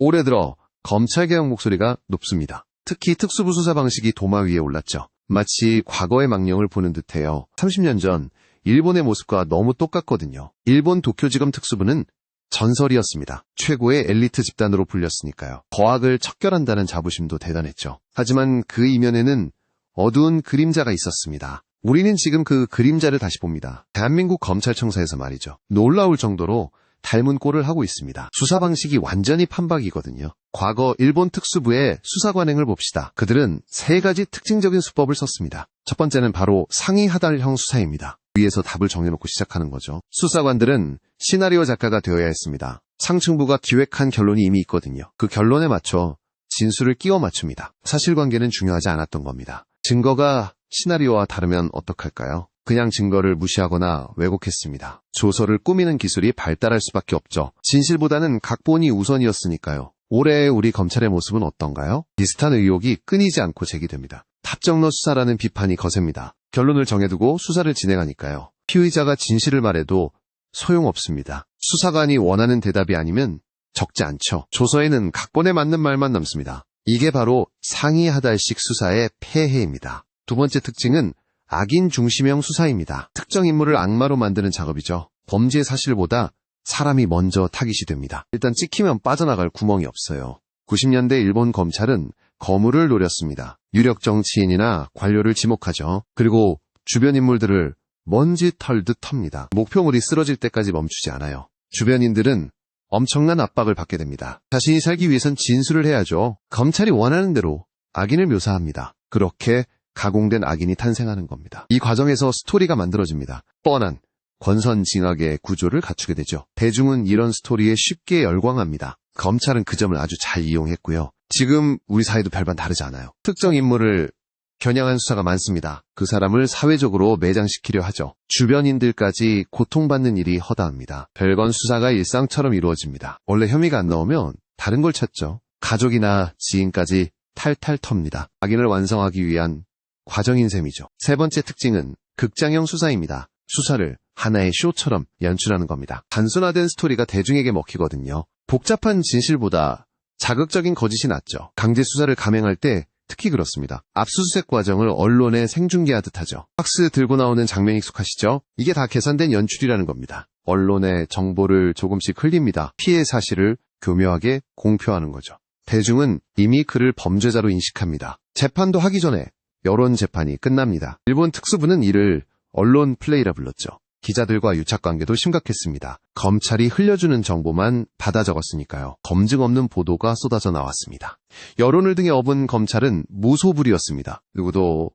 올해 들어 검찰개혁 목소리가 높습니다. 특히 특수부 수사 방식이 도마 위에 올랐죠. 마치 과거의 망령을 보는 듯해요. 30년 전 일본의 모습과 너무 똑같거든요. 일본 도쿄지검 특수부는 전설이었습니다. 최고의 엘리트 집단으로 불렸으니까요. 거악을 척결한다는 자부심도 대단했죠. 하지만 그 이면에는 어두운 그림자가 있었습니다. 우리는 지금 그 그림자를 다시 봅니다. 대한민국 검찰청사에서 말이죠. 놀라울 정도로 닮은 꼴을 하고 있습니다. 수사 방식이 완전히 판박이거든요. 과거 일본 특수부의 수사 관행을 봅시다. 그들은 세 가지 특징적인 수법을 썼습니다. 첫 번째는 바로 상위 하달형 수사입니다. 위에서 답을 정해놓고 시작하는 거죠. 수사관들은 시나리오 작가가 되어야 했습니다. 상층부가 기획한 결론이 이미 있거든요. 그 결론에 맞춰 진술을 끼워 맞춥니다. 사실관계는 중요하지 않았던 겁니다. 증거가 시나리오와 다르면 어떡할까요? 그냥 증거를 무시하거나 왜곡했습니다. 조서를 꾸미는 기술이 발달할 수밖에 없죠. 진실보다는 각본이 우선이었으니까요. 올해의 우리 검찰의 모습은 어떤가요? 비슷한 의혹이 끊이지 않고 제기됩니다. 탑정너 수사라는 비판이 거셉니다. 결론을 정해두고 수사를 진행하니까요. 피의자가 진실을 말해도 소용없습니다. 수사관이 원하는 대답이 아니면 적지 않죠. 조서에는 각본에 맞는 말만 남습니다. 이게 바로 상위 하달식 수사의 폐해입니다. 두 번째 특징은 악인 중심형 수사입니다. 특정 인물을 악마로 만드는 작업이죠. 범죄 사실보다 사람이 먼저 타깃이 됩니다. 일단 찍히면 빠져나갈 구멍이 없어요. 90년대 일본 검찰은 거물을 노렸습니다. 유력 정치인이나 관료를 지목하죠. 그리고 주변 인물들을 먼지 털듯 텁니다. 목표물이 쓰러질 때까지 멈추지 않아요. 주변인들은 엄청난 압박을 받게 됩니다. 자신이 살기 위해선 진술을 해야죠. 검찰이 원하는 대로 악인을 묘사합니다. 그렇게 가공된 악인이 탄생하는 겁니다. 이 과정에서 스토리가 만들어집니다. 뻔한 권선징악의 구조를 갖추게 되죠. 대중은 이런 스토리에 쉽게 열광합니다. 검찰은 그 점을 아주 잘 이용했고요. 지금 우리 사회도 별반 다르지 않아요. 특정 인물을 겨냥한 수사가 많습니다. 그 사람을 사회적으로 매장시키려 하죠. 주변인들까지 고통받는 일이 허다합니다. 별건 수사가 일상처럼 이루어집니다. 원래 혐의가 안 나오면 다른 걸 찾죠. 가족이나 지인까지 탈탈 텁니다. 악인을 완성하기 위한 과정인 셈이죠. 세 번째 특징은 극장형 수사입니다. 수사를 하나의 쇼처럼 연출하는 겁니다. 단순화된 스토리가 대중에게 먹히거든요. 복잡한 진실보다 자극적인 거짓이 낫죠. 강제 수사를 감행할 때 특히 그렇습니다. 압수수색 과정을 언론에 생중계하듯 하죠. 박스 들고 나오는 장면 익숙하시죠? 이게 다 계산된 연출이라는 겁니다. 언론에 정보를 조금씩 흘립니다. 피해 사실을 교묘하게 공표하는 거죠. 대중은 이미 그를 범죄자로 인식합니다. 재판도 하기 전에 여론 재판이 끝납니다. 일본 특수부는 이를 언론 플레이라 불렀죠. 기자들과 유착관계도 심각했습니다. 검찰이 흘려주는 정보만 받아 적었으니까요. 검증 없는 보도가 쏟아져 나왔습니다. 여론을 등에 업은 검찰은 무소불위였습니다. 누구도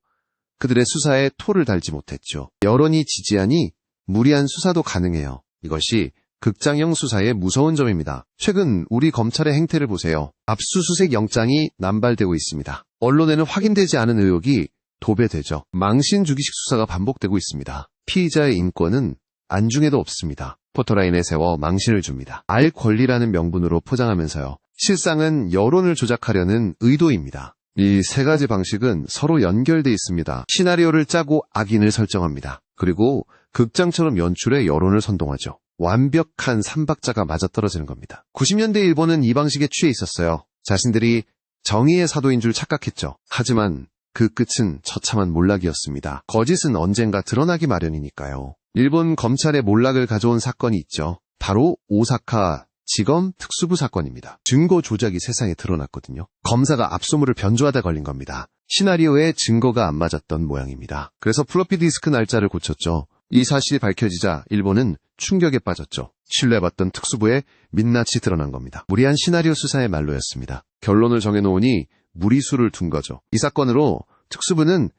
그들의 수사에 토를 달지 못했죠. 여론이 지지하니 무리한 수사도 가능해요. 이것이 극장형 수사의 무서운 점입니다. 최근 우리 검찰의 행태를 보세요. 압수수색 영장이 남발되고 있습니다. 언론에는 확인되지 않은 의혹이 도배되죠. 망신주기식 수사가 반복되고 있습니다. 피의자의 인권은 안중에도 없습니다. 포토라인에 세워 망신을 줍니다. 알 권리라는 명분으로 포장하면서요. 실상은 여론을 조작하려는 의도입니다. 이 세 가지 방식은 서로 연결돼 있습니다. 시나리오를 짜고 악인을 설정합니다. 그리고 극장처럼 연출해 여론을 선동하죠. 완벽한 삼박자가 맞아떨어지는 겁니다. 90년대 일본은 이 방식에 취해 있었어요. 자신들이 정의의 사도인 줄 착각했죠. 하지만 그 끝은 처참한 몰락이었습니다. 거짓은 언젠가 드러나기 마련이니까요. 일본 검찰의 몰락을 가져온 사건이 있죠. 바로 오사카 지검 특수부 사건입니다. 증거 조작이 세상에 드러났거든요. 검사가 압수물을 변조하다 걸린 겁니다. 시나리오에 증거가 안 맞았던 모양입니다. 그래서 플로피 디스크 날짜를 고쳤죠. 이 사실이 밝혀지자 일본은 충격에 빠졌죠. 신뢰받던 특수부의 민낯이 드러난 겁니다. 무리한 시나리오 수사의 말로였습니다. 결론을 정해놓으니 무리수를 둔 거죠. 이 사건으로 특수부는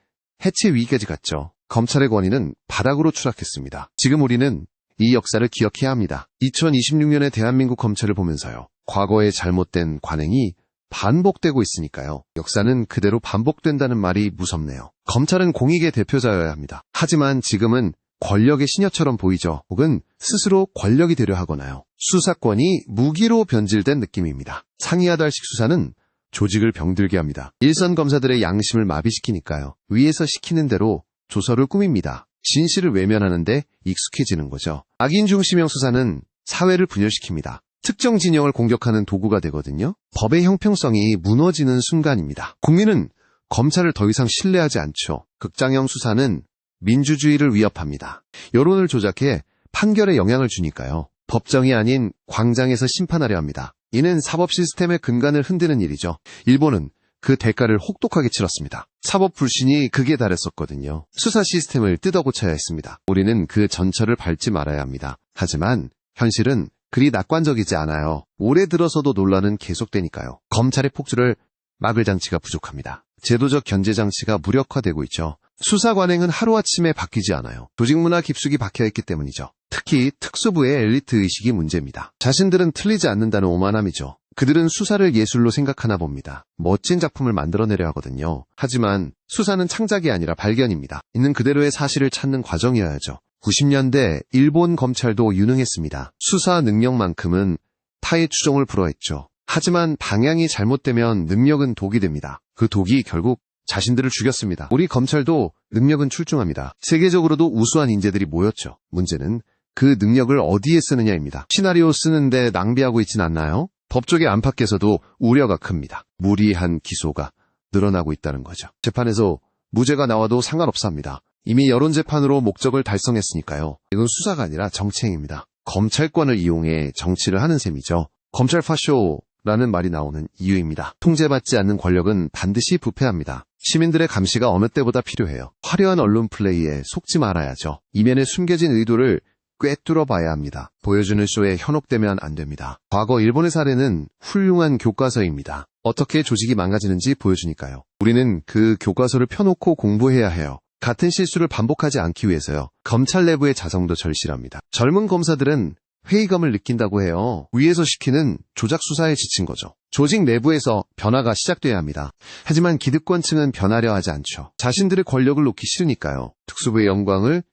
해체 위기까지 갔죠. 검찰의 권위는 바닥으로 추락했습니다. 지금 우리는 이 역사를 기억해야 합니다. 2026년의 대한민국 검찰을 보면서요. 과거의 잘못된 관행이 반복되고 있으니까요. 역사는 그대로 반복된다는 말이 무섭네요. 검찰은 공익의 대표자여야 합니다. 하지만 지금은 권력의 시녀처럼 보이죠. 혹은 스스로 권력이 되려 하거나요. 수사권이 무기로 변질된 느낌입니다. 상이하달식 수사는 조직을 병들게 합니다. 일선 검사들의 양심을 마비시키니까요. 위에서 시키는 대로 조서를 꾸밉니다. 진실을 외면하는데 익숙해지는 거죠. 악인 중심형 수사는 사회를 분열시킵니다. 특정 진영을 공격하는 도구가 되거든요. 법의 형평성이 무너지는 순간입니다. 국민은 검찰을 더 이상 신뢰하지 않죠. 극장형 수사는 민주주의를 위협합니다. 여론을 조작해 판결에 영향을 주니까요. 법정이 아닌 광장에서 심판하려 합니다. 이는 사법 시스템의 근간을 흔드는 일이죠. 일본은 그 대가를 혹독하게 치렀습니다. 사법 불신이 극에 달했었거든요. 수사 시스템을 뜯어고쳐야 했습니다. 우리는 그 전철을 밟지 말아야 합니다. 하지만 현실은 그리 낙관적이지 않아요. 올해 들어서도 논란은 계속되니까요. 검찰의 폭주를 막을 장치가 부족합니다. 제도적 견제 장치가 무력화되고 있죠. 수사 관행은 하루아침에 바뀌지 않아요. 조직문화 깊숙이 박혀있기 때문이죠. 특히 특수부의 엘리트 의식이 문제입니다. 자신들은 틀리지 않는다는 오만함이죠. 그들은 수사를 예술로 생각하나 봅니다. 멋진 작품을 만들어내려 하거든요. 하지만 수사는 창작이 아니라 발견입니다. 있는 그대로의 사실을 찾는 과정이어야죠. 90년대 일본 검찰도 유능했습니다. 수사 능력만큼은 타의 추종을 불허했죠. 하지만 방향이 잘못되면 능력은 독이 됩니다. 그 독이 결국 자신들을 죽였습니다. 우리 검찰도 능력은 출중합니다. 세계적으로도 우수한 인재들이 모였죠. 문제는 그 능력을 어디에 쓰느냐입니다. 시나리오 쓰는데 낭비하고 있진 않나요? 법조계 안팎에서도 우려가 큽니다. 무리한 기소가 늘어나고 있다는 거죠. 재판에서 무죄가 나와도 상관없습니다. 이미 여론재판으로 목적을 달성했으니까요. 이건 수사가 아니라 정치행위입니다. 검찰권을 이용해 정치를 하는 셈이죠. 검찰 파쇼라는 말이 나오는 이유입니다. 통제받지 않는 권력은 반드시 부패합니다. 시민들의 감시가 어느 때보다 필요해요. 화려한 언론 플레이에 속지 말아야죠. 이면에 숨겨진 의도를 꿰뚫어 봐야 합니다. 보여주는 쇼에 현혹되면 안 됩니다. 과거 일본의 사례는 훌륭한 교과서입니다. 어떻게 조직이 망가지는지 보여주니까요. 우리는 그 교과서를 펴놓고 공부해야 해요. 같은 실수를 반복하지 않기 위해서요. 검찰 내부의 자성도 절실합니다. 젊은 검사들은 회의감을 느낀다고 해요. 위에서 시키는 조작 수사에 지친 거죠. 조직 내부에서 변화가 시작돼야 합니다. 하지만 기득권층은 변하려 하지 않죠. 자신들의 권력을 놓기 싫으니까요. 특수부의 영광을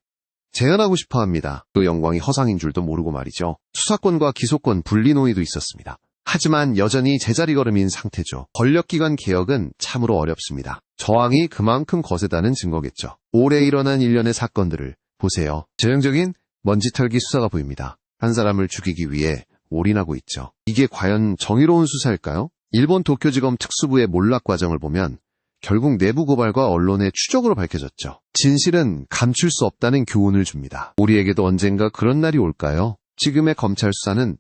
재현하고 싶어 합니다. 그 영광이 허상인 줄도 모르고 말이죠. 수사권과 기소권 분리 논의도 있었습니다. 하지만 여전히 제자리 걸음인 상태죠. 권력기관 개혁은 참으로 어렵습니다. 저항이 그만큼 거세다는 증거겠죠. 올해 일어난 일련의 사건들을 보세요. 전형적인 먼지털기 수사가 보입니다. 한 사람을 죽이기 위해 올인하고 있죠. 이게 과연 정의로운 수사일까요? 일본 도쿄지검 특수부의 몰락 과정을 보면 결국 내부 고발과 언론의 추적으로 밝혀졌죠. 진실은 감출 수 없다는 교훈을 줍니다. 우리에게도 언젠가 그런 날이 올까요? 지금의 검찰 수사는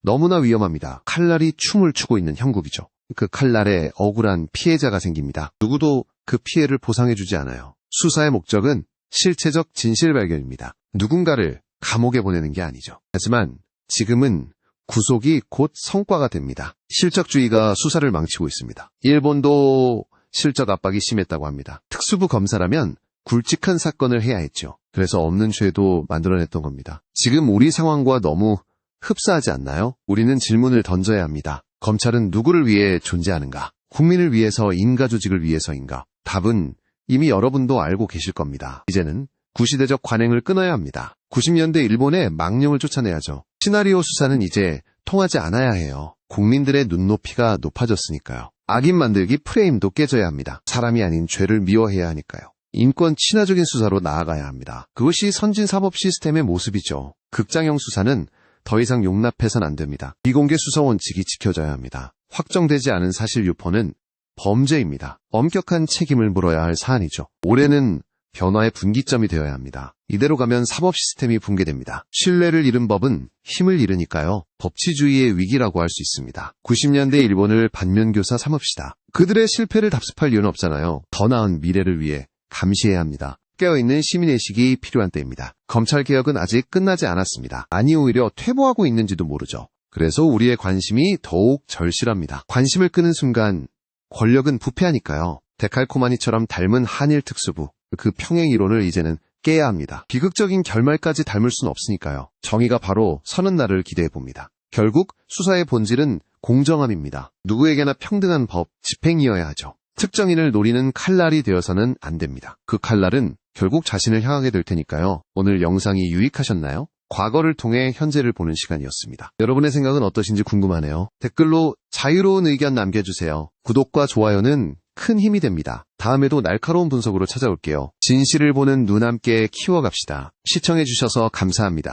너무나 위험합니다. 칼날이 춤을 추고 있는 형국이죠. 그 칼날에 억울한 피해자가 생깁니다. 누구도 그 피해를 보상해주지 않아요. 수사의 목적은 실체적 진실 발견입니다. 누군가를 감옥에 보내는 게 아니죠. 하지만 지금은 구속이 곧 성과가 됩니다. 실적주의가 수사를 망치고 있습니다. 일본도 실적 압박이 심했다고 합니다. 특수부 검사라면 굵직한 사건을 해야 했죠. 그래서 없는 죄도 만들어냈던 겁니다. 지금 우리 상황과 너무 흡사하지 않나요? 우리는 질문을 던져야 합니다. 검찰은 누구를 위해 존재하는가? 국민을 위해서, 인가조직을 위해서인가? 답은 이미 여러분도 알고 계실 겁니다. 이제는 구시대적 관행을 끊어야 합니다. 90년대 일본의 망령을 쫓아내야죠. 시나리오 수사는 이제 통하지 않아야 해요. 국민들의 눈높이가 높아졌으니까요. 악인 만들기 프레임도 깨져야 합니다. 사람이 아닌 죄를 미워해야 하니까요. 인권 친화적인 수사로 나아가야 합니다. 그것이 선진 사법 시스템의 모습이죠. 극장형 수사는 더 이상 용납해선 안 됩니다. 비공개 수사 원칙이 지켜져야 합니다. 확정되지 않은 사실 유포는 범죄입니다. 엄격한 책임을 물어야 할 사안이죠. 올해는 변화의 분기점이 되어야 합니다. 이대로 가면 사법 시스템이 붕괴됩니다. 신뢰를 잃은 법은 힘을 잃으니까요. 법치주의의 위기라고 할 수 있습니다. 90년대 일본을 반면교사 삼읍시다. 그들의 실패를 답습할 이유는 없잖아요. 더 나은 미래를 위해 감시해야 합니다. 깨어있는 시민의식이 필요한 때입니다. 검찰개혁은 아직 끝나지 않았습니다. 아니 오히려 퇴보하고 있는지도 모르죠. 그래서 우리의 관심이 더욱 절실합니다. 관심을 끄는 순간 권력은 부패하니까요. 데칼코마니처럼 닮은 한일 특수부, 그 평행 이론을 이제는 깨야 합니다. 비극적인 결말까지 닮을 수는 없으니까요. 정의가 바로 서는 날을 기대해봅니다. 결국 수사의 본질은 공정함입니다. 누구에게나 평등한 법, 집행이어야 하죠. 특정인을 노리는 칼날이 되어서는 안 됩니다. 그 칼날은 결국 자신을 향하게 될 테니까요. 오늘 영상이 유익하셨나요? 과거를 통해 현재를 보는 시간이었습니다. 여러분의 생각은 어떠신지 궁금하네요. 댓글로 자유로운 의견 남겨주세요. 구독과 좋아요는 큰 힘이 됩니다. 다음에도 날카로운 분석으로 찾아올게요. 진실을 보는 눈 함께 키워갑시다. 시청해주셔서 감사합니다.